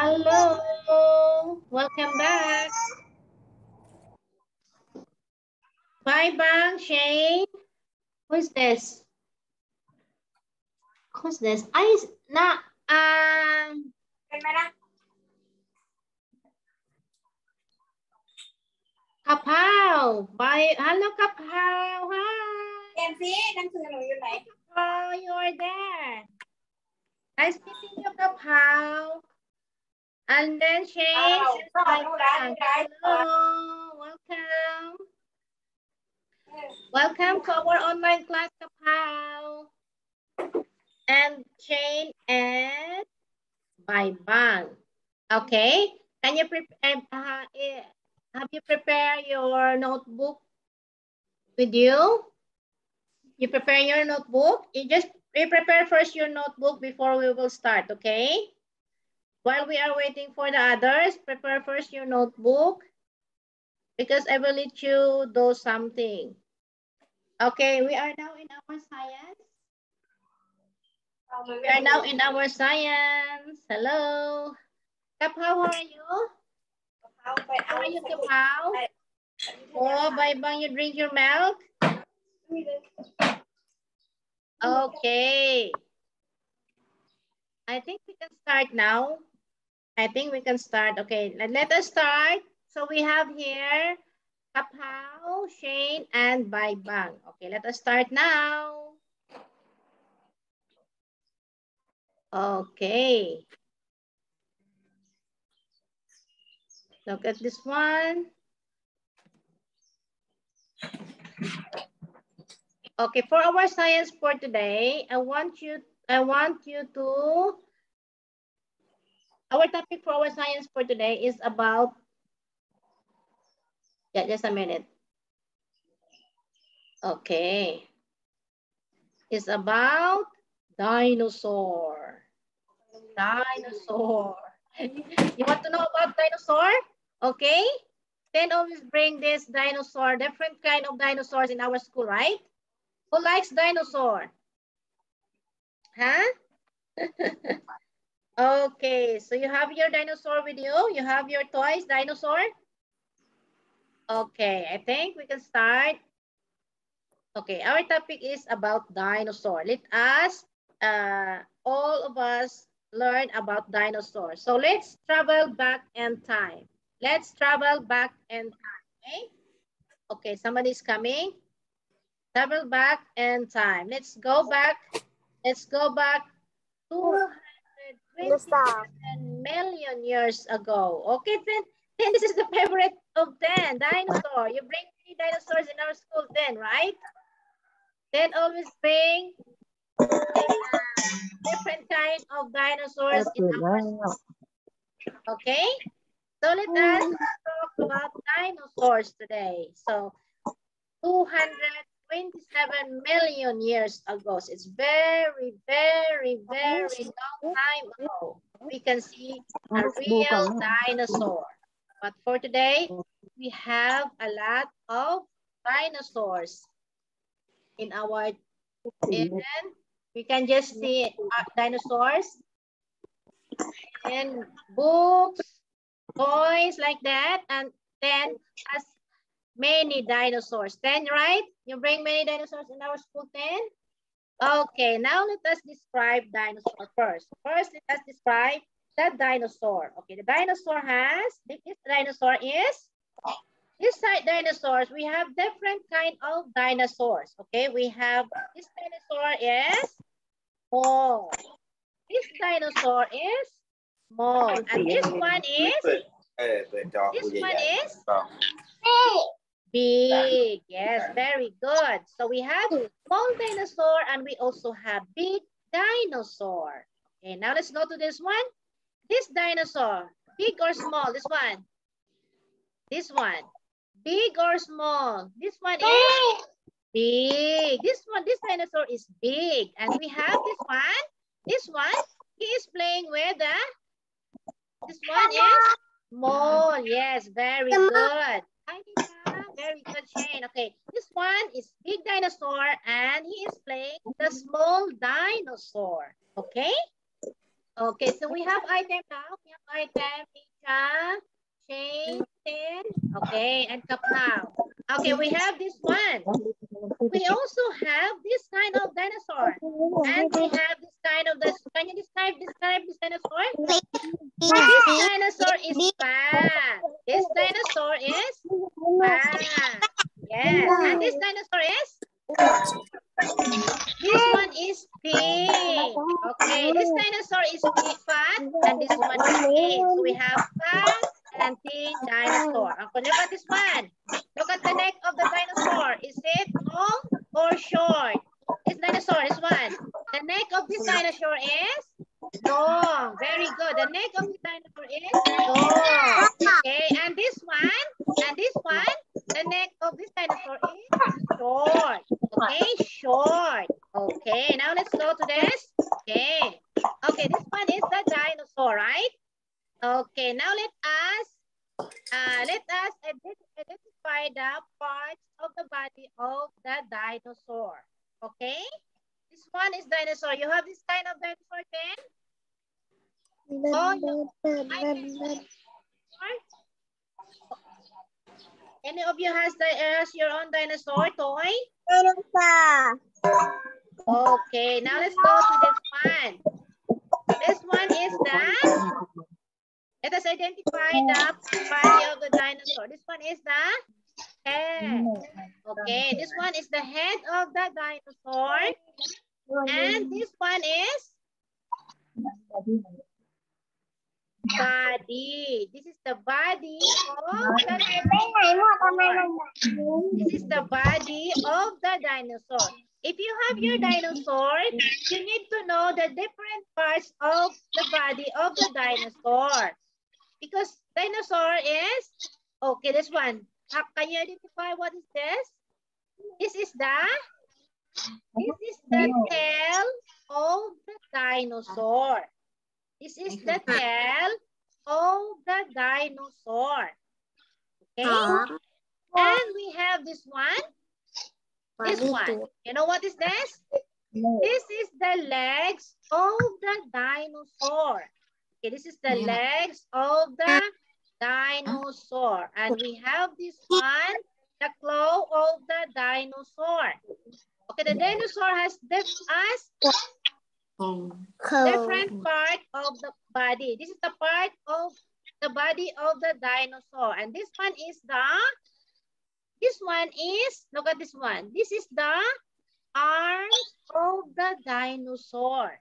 Hello. Welcome back. Bye, Bang, Shane. Who's this? Who's this? Kapow. Bye. Hello, Kapow. Hi. Kapow, you are there. Nice meeting you, Kapow. And then Shane. Hello. Welcome. Welcome to our online class, Kapow. And Shane and Bye Bang. Okay. Can you prepare? Have you prepared your notebook with you? You prepare your notebook? You prepare first your notebook before we will start, okay? While we are waiting for the others, prepare first your notebook because I will let you do something. Okay, we are now in our science. We are now in our science. Hello. Kap, how are you? How are you, Kapow? Oh, Bye Bang, you drink your milk? Okay. I think we can start now. I think we can start. Okay, let us start. So we have here Kapow, Shane, and Bye Bang. Okay, let us start now. Okay. Look at this one. Okay, for our science for today, I want you to, our topic for our science for today is about, yeah, just a minute. Okay. It's about dinosaur. Dinosaur. You want to know about dinosaur? Okay. Then always bring this dinosaur, different kind of dinosaurs in our school, right? Who likes dinosaur? Huh? Okay, so you have your dinosaur with you? You have your toys, dinosaur? Okay, I think we can start. Okay, our topic is about dinosaur. Let us, all of us, learn about dinosaurs. So let's travel back in time. Let's travel back in time, okay? Okay, somebody's coming. Travel back in time. Let's go back 227 million years ago. Okay, then this is the favorite of 10, dinosaur. You bring many dinosaurs in our school then, right? Then always bring different kind of dinosaurs in our school. Okay? So let us talk about dinosaurs today. So 227 million years ago. So it's very, very, very long time ago. We can see a real dinosaur. But for today, we have a lot of dinosaurs in our, and we can just see dinosaurs in books, toys like that, and then as many dinosaurs. 10, right? You bring many dinosaurs in our school, 10? Okay, now let us describe dinosaur first. First, let us describe the dinosaur. Okay, the dinosaur has, this dinosaur is, this side dinosaurs, we have different kind of dinosaurs. Okay, we have, this dinosaur is small. This dinosaur is small. And this one is big. Yes, very good. So we have small dinosaur and we also have big dinosaur. Okay, now let's go to this one. This dinosaur, big or small? This one. This one. Big or small? This one is big. This one, this dinosaur is big. And we have this one. This one, he is playing with the, this one is small. Yes, very good. Hi, Nina. Very good, Shane. Okay, this one is big dinosaur and he is playing the small dinosaur. Okay? Okay, so we have item now. We have item, Misha, Shane, Tin. Okay, and Kapnao. Okay, we have this one. We also have this kind of dinosaur. And we have this kind of this. Can you describe this dinosaur? This dinosaur is fat. This dinosaur is fat. Yes. And this dinosaur is? This one is big. Okay. This dinosaur is big, fat, and this one is thin. So we have fat and thin dinosaur. Okay, look at this one. Look at the neck of the dinosaur. Is it long or short? This dinosaur, this one. The neck of this dinosaur is long. Very good. The neck of this dinosaur is long. Okay, and this one, the neck of this dinosaur is short. Okay, short. Okay, now let's go to this. Okay. Okay, this one is the dinosaur, right? Okay, now let us identify the parts of the body of the dinosaur. Okay? This one is dinosaur. You have this kind of dinosaur then? Any of you has your own dinosaur toy? Okay, now let's go to this one. This one is let us identify the body of the dinosaur. This one is the head. Okay, this one is the head of the dinosaur. And this one is body. This is the body of the dinosaur. This is the body of the dinosaur. If you have your dinosaur, you need to know the different parts of the body of the dinosaur. Because dinosaur is, okay, this one. Can you identify what is this? This is the tail of the dinosaur. This is the tail of the dinosaur. Okay? And we have this one. This one. You know what is this? This is the legs of the dinosaur. Okay, this is the legs of the dinosaur. And we have this one, the claw of the dinosaur. Okay, the dinosaur has different part of the body. This is the part of the body of the dinosaur. And this one is look at this one. This is the arms of the dinosaur.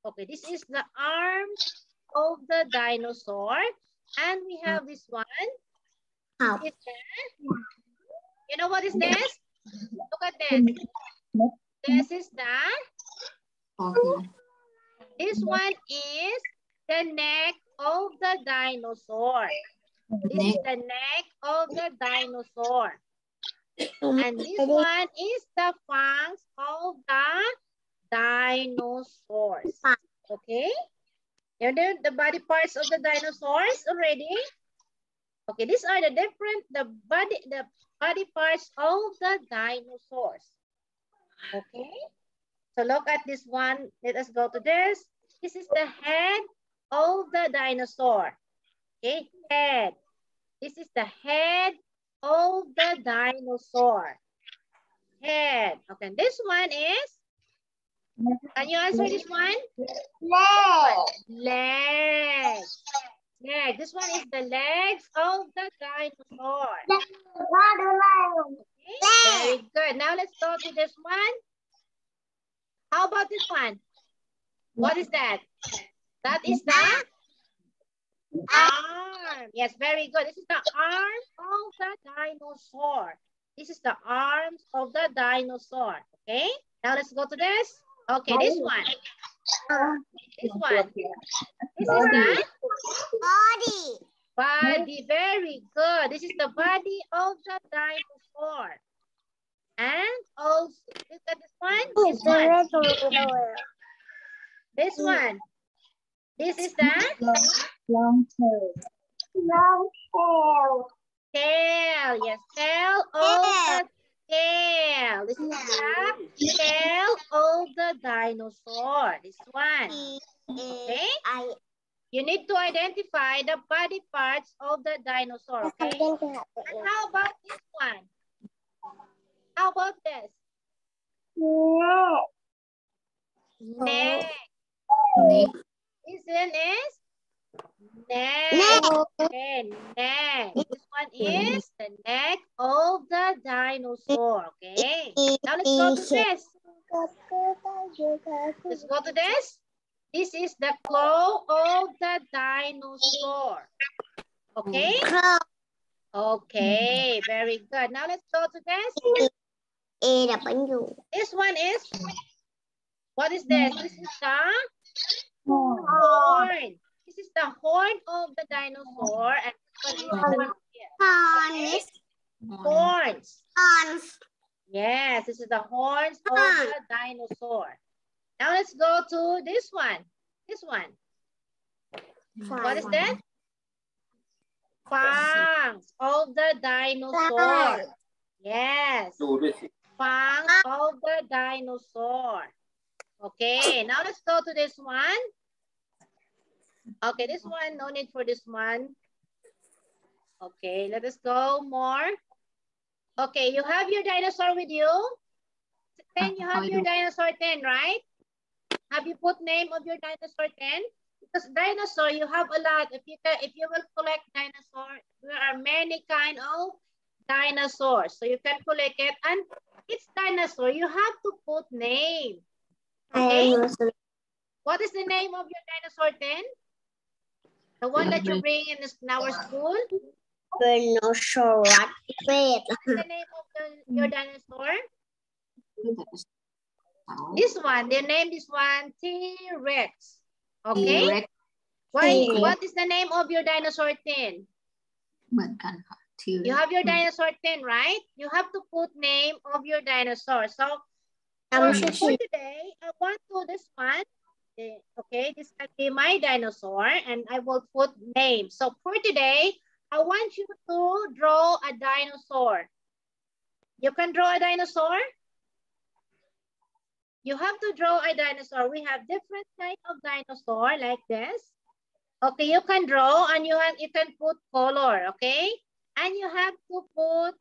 Okay, this is the arms of the dinosaur. And we have this one. This is you know what is this? Look at this. This is this one is the neck of the dinosaur. This is the neck of the dinosaur. And this one is the fangs of the dinosaurs. Okay? You know the body parts of the dinosaurs already? Okay, these are the body parts of the dinosaurs. Okay? So look at this one. Let us go to this. This is the head of the dinosaur. Okay, head. This is the head of the dinosaur. Head. Okay, this one is, can you answer this one? Legs. Leg. This one is the legs of the dinosaur. Okay, very good. Now let's go to this one. How about this one? What is that? That is the arm. Yes, very good. This is the arm of the dinosaur. This is the arms of the dinosaur. Okay, now let's go to this. Okay, this one. This one. This is the Body. body. Very good. This is the body of the dinosaur. And also, look at this one. This one. This one. This is the Long tail. Long tail. tail. Yes, tail of the tail. This is the tail of the dinosaur. This one. Okay? You need to identify the body parts of the dinosaur, okay? And how about this one? How about this? Neck. This one is neck. Okay, neck. This one is the neck of the dinosaur, okay? Now let's go to this. Let's go to this. This is the claw of the dinosaur. Okay? Okay, very good. Now let's go to this. This one is, what is this? This is the horn. This is the horn of the dinosaur. And this one is horns. Yes, this is the horns of the dinosaur. Now let's go to this one. This one. What is that? Fangs of the dinosaur. Yes. Fangs of the dinosaur. Okay, now let's go to this one. Okay, this one, no need for this one. Okay, let us go more. Okay, you have your dinosaur with you? Then you have your dinosaur 10, right? Have you put name of your dinosaur 10? Because dinosaur, you have a lot. If you will collect dinosaur, there are many kind of dinosaurs. So you can collect it. And it's dinosaur. You have to put name. Okay? What is the name of your dinosaur 10? The one that you bring in our school? Dinosaur. What is the name of your dinosaur? This one, they name this one T-Rex. Okay? What is the name of your dinosaur 10? You have your dinosaur 10, right? You have to put name of your dinosaur. So for today, I want to this one. Okay, this can be my dinosaur and I will put name. So for today, I want you to draw a dinosaur. You can draw a dinosaur? You have to draw a dinosaur. We have different types of dinosaur like this. Okay, you can draw and you can put color, okay? And you have to put,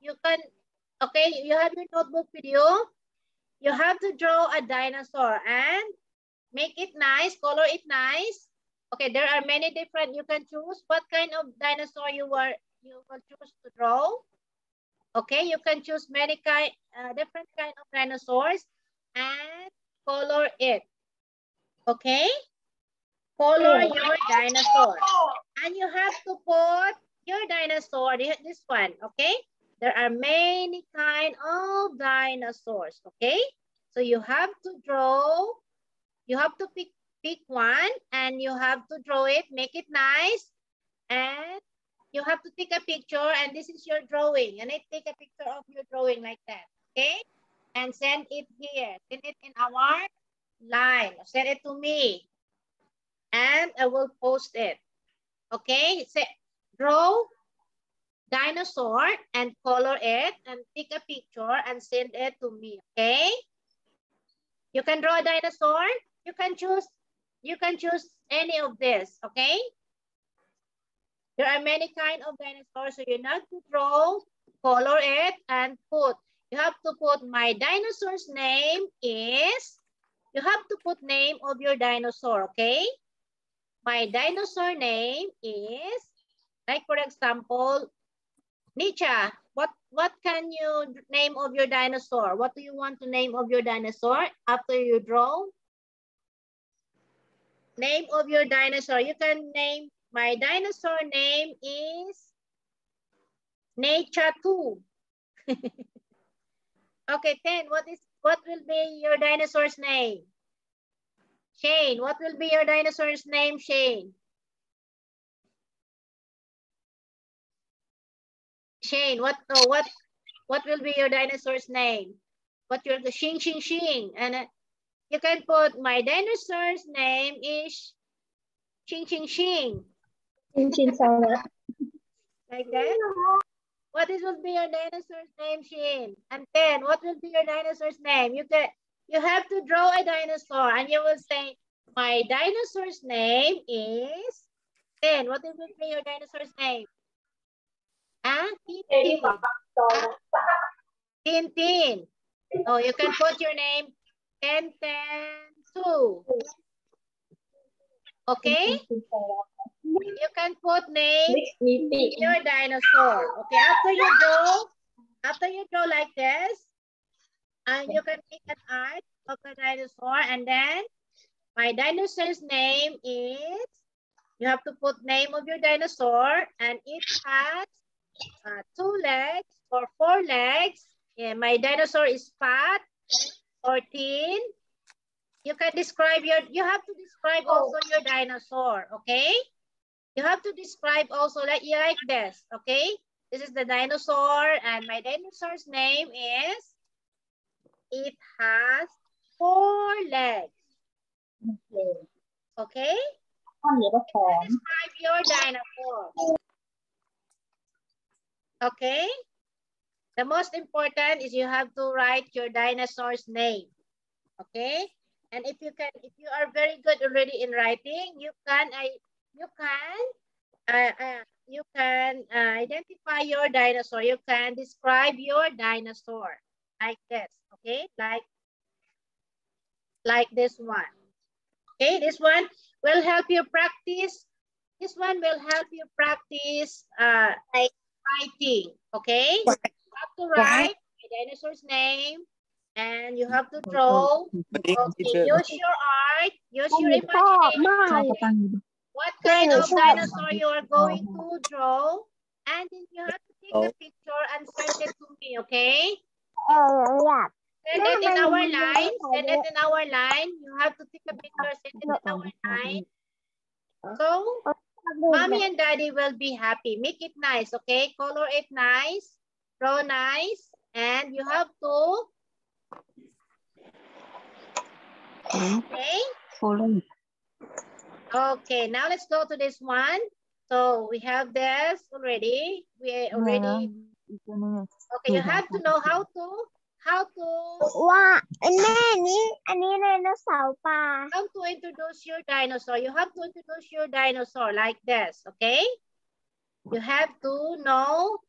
you have your notebook with you. You have to draw a dinosaur and make it nice, color it nice. Okay, there are many different, you can choose what kind of dinosaur you will choose to draw. Okay, you can choose many different kind of dinosaurs and color it. Okay? Color your dinosaur. And you have to put your dinosaur, this one, okay? There are many kind of dinosaurs, okay? So you have to draw, you have to pick one and you have to draw it, make it nice. And you have to take a picture and this is your drawing. And I take a picture of your drawing like that, okay? And send it here, send it in our line, send it to me. And I will post it. Okay, draw dinosaur and color it and take a picture and send it to me. Okay, you can draw a dinosaur. You can choose any of this. Okay, there are many kind of dinosaurs, so you have to draw, color it, and put. You have to put my dinosaur's name is. You have to put name of your dinosaur. Okay. My dinosaur name is, like for example, Nietzsche. What can you name of your dinosaur? What do you want to name of your dinosaur after you draw? Name of your dinosaur. You can name, my dinosaur name is Nature 2. Okay, 10. What will be your dinosaur's name? Shane, what will be your dinosaur's name, Shane? Shane, what will be your dinosaur's name? What your Shing Shing Shing, and you can put my dinosaur's name is Shing Shing Shing. Shing Shing Shing. Like that. What will be your dinosaur's name, Shin? And 10, what will be your dinosaur's name? You have to draw a dinosaur and you will say, my dinosaur's name is 10. What will be your dinosaur's name? Tintin. Tintin. Oh, you can put your name 10, 10, 2. Okay? You can put names in your dinosaur. Okay, after you draw like this, and you can make an art of the dinosaur, and then my dinosaur's name is, you have to put name of your dinosaur, and it has 2 legs or 4 legs. Yeah, my dinosaur is fat or thin. You can describe you have to describe also your dinosaur, okay? You have to describe also like this, okay? This is the dinosaur, and my dinosaur's name is, it has 4 legs. Okay? Describe your dinosaur. Okay? The most important is you have to write your dinosaur's name. Okay? And if you are very good already in writing, you can identify your dinosaur. You can describe your dinosaur like this. Okay? Like this one. Okay? This one will help you practice. This one will help you practice writing. Okay? You have to write the dinosaur's name. And you have to draw. Okay, use your art, use your imagination. What kind of dinosaur you are going to draw, and then you have to take a picture and send it to me, okay? Send it in our line. Send it in our line. You have to take a picture, send it in our line. So, mommy and daddy will be happy. Make it nice, okay? Color it nice, draw nice, and you have to. Okay. Okay, now let's go to this one. So we have this already. We already. Okay, you have to know how to. How to introduce your dinosaur. You have to introduce your dinosaur like this. Okay. You have to know.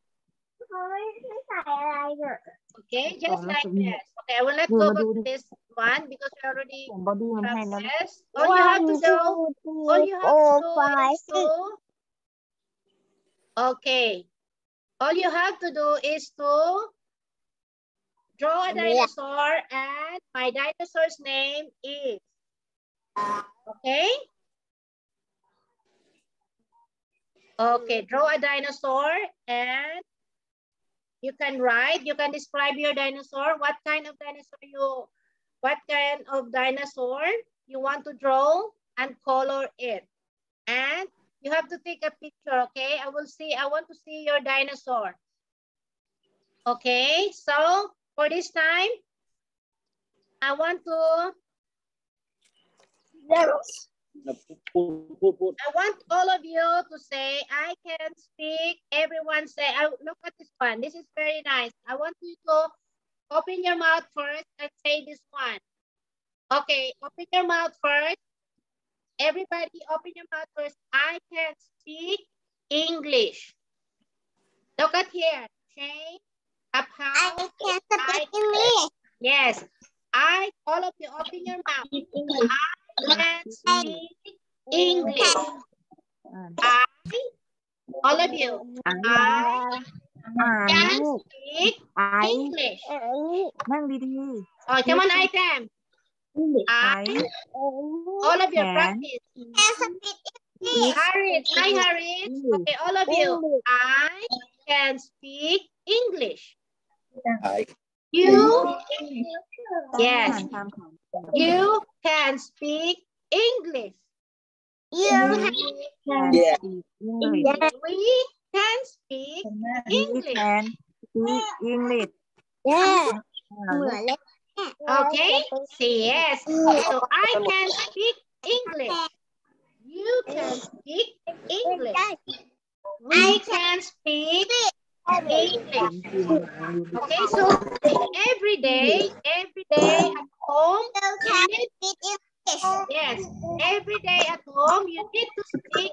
Okay, just like this. Okay, I will not go back to this one because we already practiced. All you have to do is to. Okay. All you have to do is to draw a dinosaur, and my dinosaur's name is. Okay? Okay, draw a dinosaur, and you can write, you can describe your dinosaur, what kind of dinosaur you want to draw, and color it. And you have to take a picture, okay? I want to see your dinosaur. Okay, so for this time, I want all of you to say, I can speak. Everyone say, look at this one. This is very nice. I want you to open your mouth first and say this one. Okay, open your mouth first. Everybody open your mouth first. I can speak English. Look at here. Say, up how I can English. Yes. All of you open your mouth. I can speak English. All of you. I can speak English. Oh, come on, item. All of you practice. Harriet, hi Harriet. Okay, all of you. I can speak English. You, yes. You can speak English. We can speak English. Yeah. Okay. Say yes. So I can speak English. You can speak English. We can speak English. Okay, so every day at home, you need, yes, every day at home, you need to speak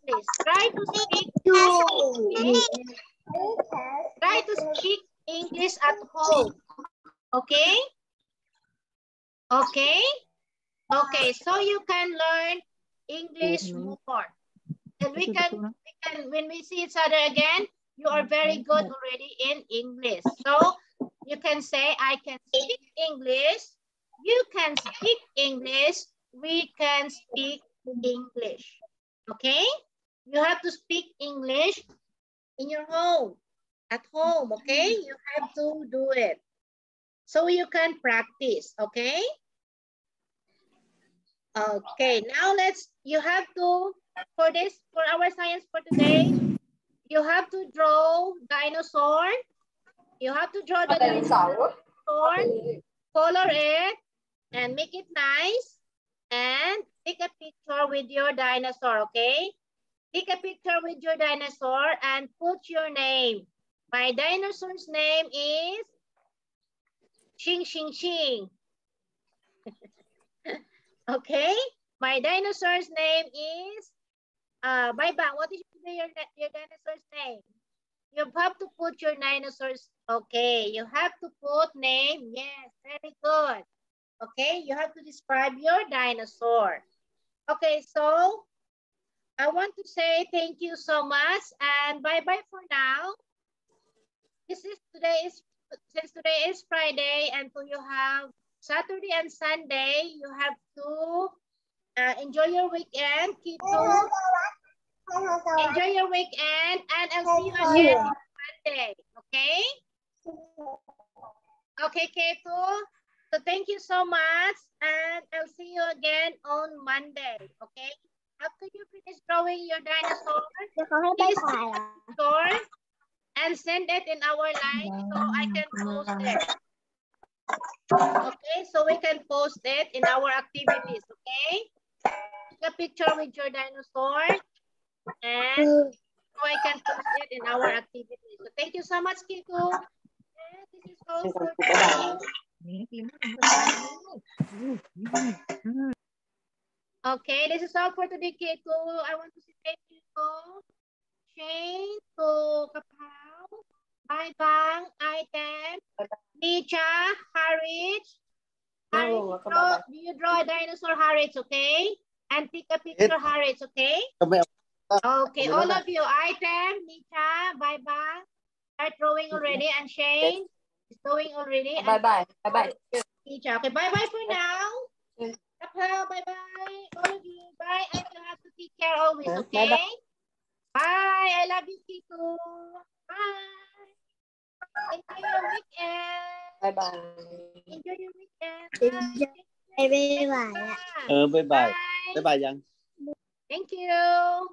English. Try to speak English. Try to speak English at home. Okay? Okay? Okay, so you can learn English more. And we can, when we see each other again, you are very good already in English. So you can say, I can speak English. You can speak English. We can speak English. Okay? You have to speak English in your home, at home, okay? You have to do it. So you can practice, okay? Okay, now you have to, for our science for today, you have to draw dinosaur. You have to draw the dinosaur, color it, and make it nice. And take a picture with your dinosaur, okay? Take a picture with your dinosaur and put your name. My dinosaur's name is Xing Xing Xing. Okay? My dinosaur's name is Bye Bye. What is your dinosaur's name? You have to put your dinosaurs. Okay, you have to put name. Yes, very good. Okay, you have to describe your dinosaur. Okay, so I want to say thank you so much and bye-bye for now. Since today is Friday and so you have Saturday and Sunday, you have to enjoy your weekend. Keep to enjoy your weekend and I'll see you again on Monday. Okay? Okay, Keto. So thank you so much and I'll see you again on Monday. Okay? After you finish drawing your dinosaur, please take a picture and send it in our line so I can post it. Okay, so we can post it in our activities, okay? Take a picture with your dinosaur and so I can post it in our activities. So thank you so much, Kiko. And this is all for today. Okay, this is all for today, Kiko. I want to say thank you to Shane, to Kapaw, Bang, Item, Licha, Harwich. Do you draw a dinosaur, Harwich, okay? And take a picture, Harwich, okay? Okay, all of you, Item, Licha, Bang, start drawing already, and Shane is drawing already. Bye-bye. Licha, okay, bye-bye for now. Kapaw, bye-bye. All of you, bye. And you have to take care always, okay? Bye. I love you, Kiko. Bye. Enjoy your weekend. Bye-bye. Enjoy your weekend. Bye. Bye bye. Bye. Bye bye, Jan. Thank you.